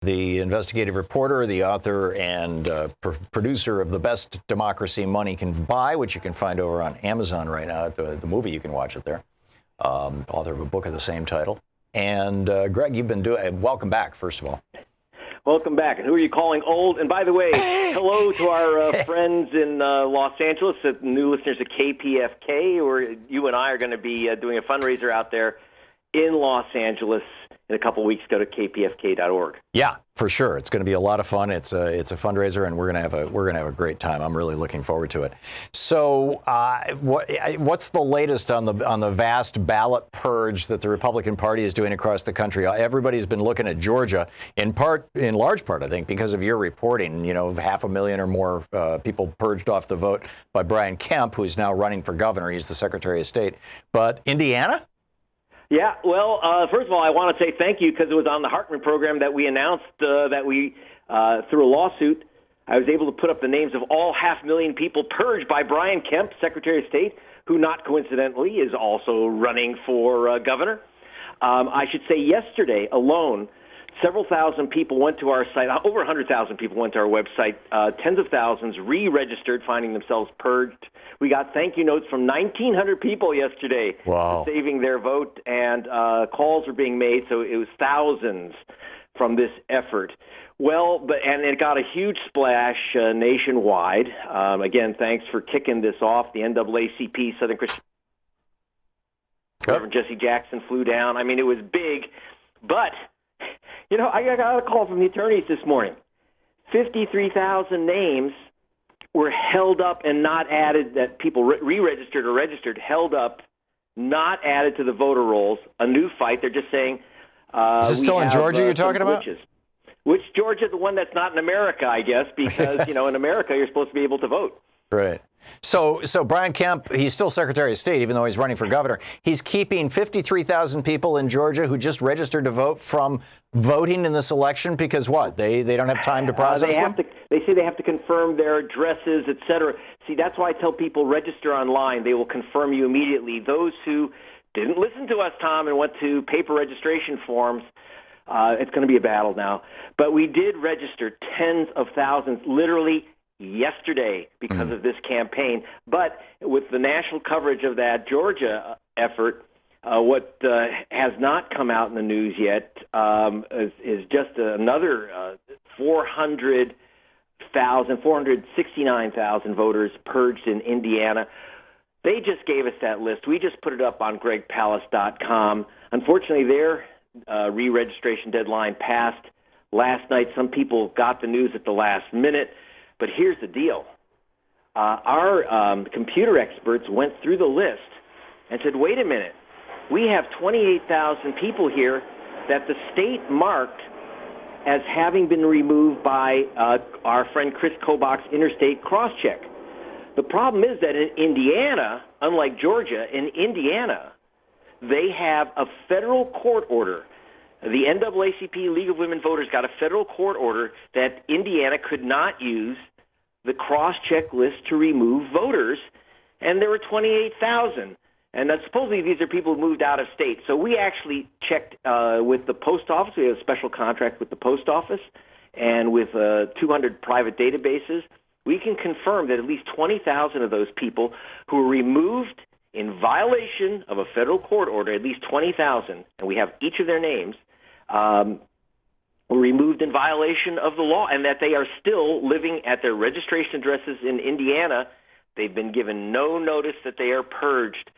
the investigative reporter, the author, and producer of The Best Democracy Money Can Buy, which you can find over on Amazon right now. The movie, you can watch it there. Author of a book of the same title. And Greg, you've been doing, welcome back, first of all. Welcome back. And who are you calling old? And by the way, hello to our friends in Los Angeles, new listeners of KPFK, where you and I are going to be doing a fundraiser out there in Los Angeles in a couple of weeks. Go to kpfk.org. Yeah, for sure. It's going to be a lot of fun. It's a fundraiser, and we're going to have a great time. I'm really looking forward to it. So, what's the latest on the vast ballot purge that the Republican Party is doing across the country? Everybody's been looking at Georgia, in large part, I think, because of your reporting. 500,000 or more people purged off the vote by Brian Kemp, who's now running for governor. He's the Secretary of State. But Indiana? Yeah, well, first of all, I want to say thank you because it was on the Hartmann Program that we announced that we, through a lawsuit, I was able to put up the names of all 500,000 people purged by Brian Kemp, Secretary of State, who not coincidentally is also running for governor. I should say yesterday alone, several thousand people went to our site, over 100,000 people went to our website, tens of thousands re-registered, finding themselves purged. We got thank you notes from 1,900 people yesterday for saving their vote, and calls are being made, so it was thousands from this effort. Well, and it got a huge splash nationwide. Again, thanks for kicking this off. The NAACP, Southern Christian Reverend Jesse Jackson flew down. I mean, it was big, but I got a call from the attorneys this morning. 53,000 names were held up and not added, that people re-registered or registered, held up, not added to the voter rolls. A new fight. They're just saying... Is this still in Georgia you're talking about? Which Georgia? The one that's not in America, I guess, because, in America you're supposed to be able to vote. Right. So Brian Kemp, he's still Secretary of State, even though he's running for governor. He's keeping 53,000 people in Georgia who just registered to vote from voting in this election because what? They don't have time to process them? They say they have to confirm their addresses, et cetera. See, that's why I tell people register online. They will confirm you immediately. Those who didn't listen to us, Tom, and went to paper registration forms, it's going to be a battle now. But we did register tens of thousands, literally yesterday, because of this campaign. But with the national coverage of that Georgia effort, what has not come out in the news yet is just another 469,000 voters purged in Indiana. They just gave us that list. We just put it up on gregpalast.com. Unfortunately, their re-registration deadline passed last night. Some people got the news at the last minute. But here's the deal. Our computer experts went through the list and said, wait a minute, we have 28,000 people here that the state marked as having been removed by our friend Chris Kobach's interstate cross-check. The problem is that in Indiana, unlike Georgia, in Indiana, they have a federal court order. The NAACP League of Women Voters got a federal court order that Indiana could not use the cross-check list to remove voters, and there were 28,000. And supposedly these are people who moved out of state. So we actually checked with the post office. We have a special contract with the post office and with 200 private databases. We can confirm that at least 20,000 of those people who were removed in violation of a federal court order, at least 20,000, and we have each of their names, were removed in violation of the law, and that they are still living at their registration addresses in Indiana. They've been given no notice that they are purged.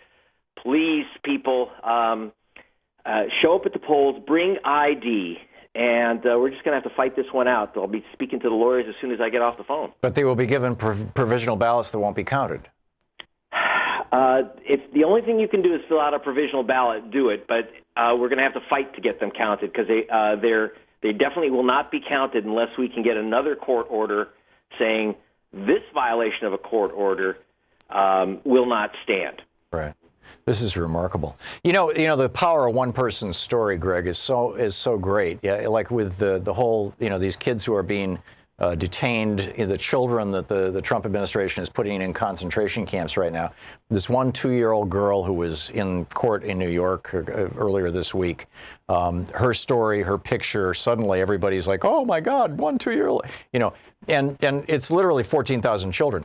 Please, people, show up at the polls, bring ID, and we're just going to have to fight this one out. I'll be speaking to the lawyers as soon as I get off the phone. But they will be given provisional ballots that won't be counted. If the only thing you can do is fill out a provisional ballot, do it. But we're going to have to fight to get them counted because they definitely will not be counted unless we can get another court order saying this violation of a court order will not stand. Right. This is remarkable. You know, the power of one person's story, Greg, is so great. Yeah, like with the whole, these kids who are being detained, the children that the Trump administration is putting in concentration camps right now. This one 2-year-old girl who was in court in New York earlier this week, her story, her picture, suddenly everybody's like, oh my God, 1 2-year-old, and it's literally 14,000 children.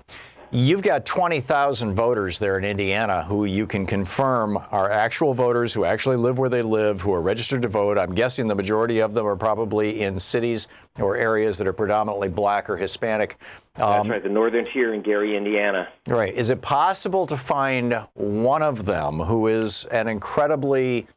You've got 20,000 voters there in Indiana who you can confirm are actual voters who actually live where they live, who are registered to vote. I'm guessing the majority of them are probably in cities or areas that are predominantly black or Hispanic. That's right, the northern tier in Gary, Indiana. Right. Is it possible to find one of them who is an incredibly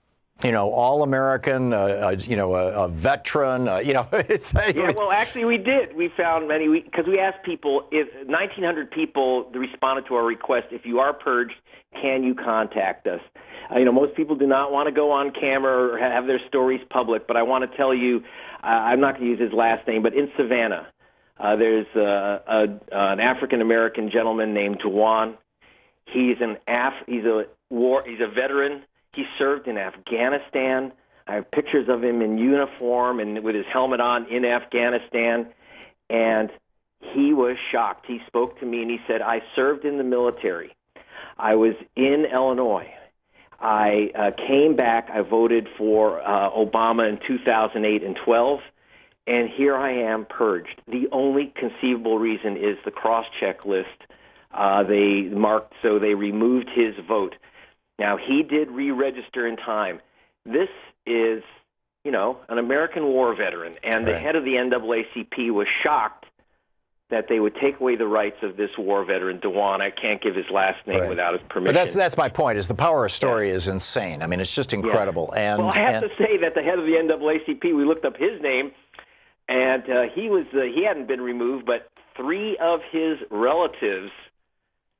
all-American, a veteran, it's... Yeah, well, actually, we did. We found many, because we asked people, if 1,900 people responded to our request, if you are purged, can you contact us? Most people do not want to go on camera or have their stories public, but I want to tell you, I'm not going to use his last name, but in Savannah, there's an African-American gentleman named Tawan. He's a veteran. He served in Afghanistan. I have pictures of him in uniform and with his helmet on in Afghanistan. And he was shocked. He spoke to me and he said, I served in the military. I was in Illinois. I came back. I voted for Obama in 2008 and 12. And here I am purged. The only conceivable reason is the cross-check list. They marked, so they removed his vote. Now, he did re-register in time. This is, an American war veteran, and the head of the NAACP was shocked that they would take away the rights of this war veteran, Dewan. I can't give his last name without his permission. But that's my point, is the power of story is insane. I mean, it's just incredible. Yeah. And I have to say that the head of the NAACP, we looked up his name, and he hadn't been removed, but 3 of his relatives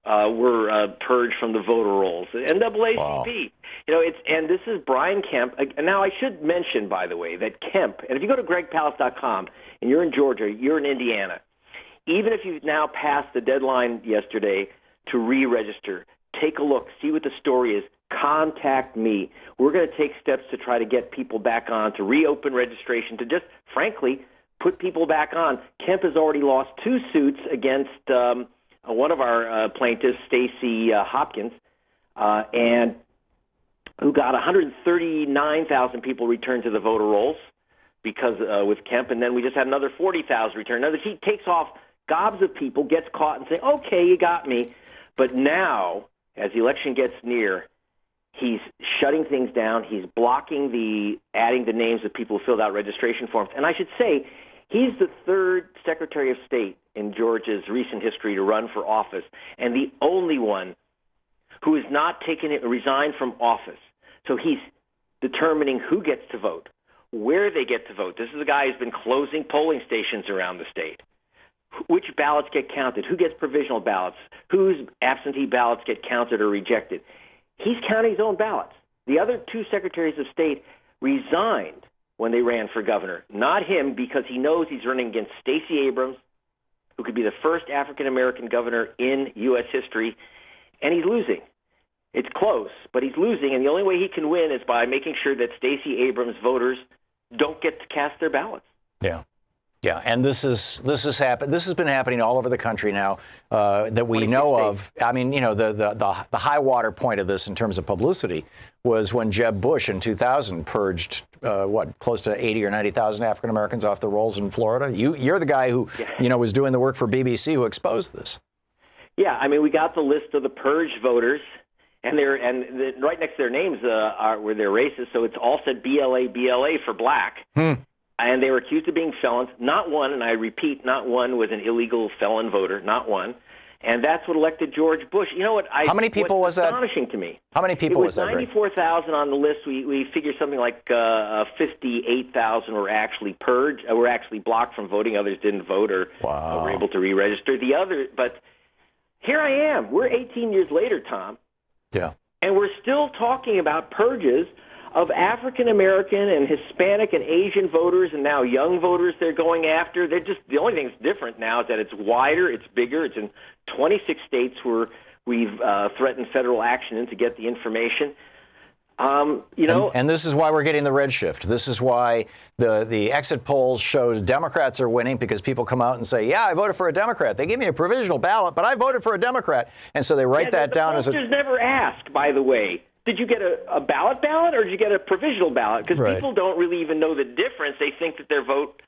were purged from the voter rolls. The NAACP, wow. And this is Brian Kemp. Now, I should mention, by the way, that Kemp, and if you go to gregpalast.com and you're in Georgia, you're in Indiana, even if you've now passed the deadline yesterday to re-register, take a look, see what the story is, contact me. We're going to take steps to try to get people back on, to reopen registration, to just, frankly, put people back on. Kemp has already lost 2 suits against one of our plaintiffs, Stacey Hopkins, and who got 139,000 people returned to the voter rolls because with Kemp, and then we just had another 40,000 returned. Now, he takes off gobs of people, gets caught, and say, okay, you got me. But now, as the election gets near, he's shutting things down. He's blocking adding the names of people who filled out registration forms. And I should say, he's the 3rd Secretary of State in Georgia's recent history to run for office, and the only one who has not resigned from office. So he's determining who gets to vote, where they get to vote. This is a guy who's been closing polling stations around the state. Which ballots get counted? Who gets provisional ballots? Whose absentee ballots get counted or rejected? He's counting his own ballots. The other 2 Secretaries of State resigned when they ran for governor. Not him, because he knows he's running against Stacey Abrams, who could be the first African-American governor in U.S. history, and he's losing. It's close, but he's losing, and the only way he can win is by making sure that Stacey Abrams voters don't get to cast their ballots. Yeah. Yeah, and this has been happening all over the country now that we know of. I mean, the high water point of this in terms of publicity was when Jeb Bush in 2000 purged close to 80 or 90,000 African Americans off the rolls in Florida. You're the guy who was doing the work for BBC who exposed this. Yeah, I mean, we got the list of the purged voters, and right next to their names were their races, so it's all said BLA for black. And they were accused of being felons. Not one, and I repeat, not one was an illegal felon voter, not one. And that's what elected George Bush. You know what? How many people was that? Astonishing to me. How many people was that? 94,000 on the list. We figure something like 58,000 were actually purged, were actually blocked from voting. Others didn't vote or were able to re-register. But here I am. We're 18 years later, Tom. Yeah. And we're still talking about purges of African American and Hispanic and Asian voters, and now young voters they're going after. They're just, the only thing that's different now is that it's wider, it's bigger. It's in 26 states where we've threatened federal action in to get the information. And this is why we're getting the red shift. This is why the exit polls show Democrats are winning, because people come out and say, yeah, I voted for a Democrat. They gave me a provisional ballot, but I voted for a Democrat. And so they write that down as a... The pollsters never ask, by the way, did you get a ballot or did you get a provisional ballot? Because people don't really even know the difference. They think that their vote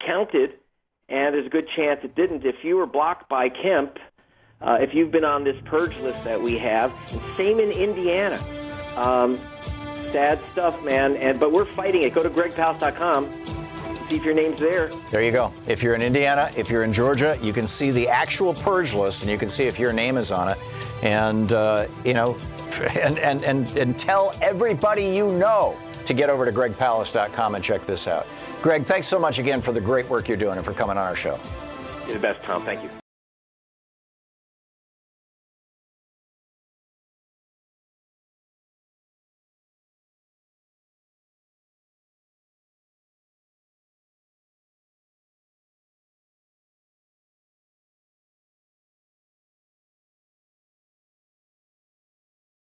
counted, and there's a good chance it didn't. If you were blocked by Kemp, if you've been on this purge list that we have, and same in Indiana. Sad stuff, man. But we're fighting it. Go to gregpalast.com and see if your name's there. There you go. If you're in Indiana, if you're in Georgia, you can see the actual purge list, and you can see if your name is on it. And and tell everybody you know to get over to gregpalast.com and check this out. Greg, thanks so much again for the great work you're doing and for coming on our show. You're the best, Tom. Thank you.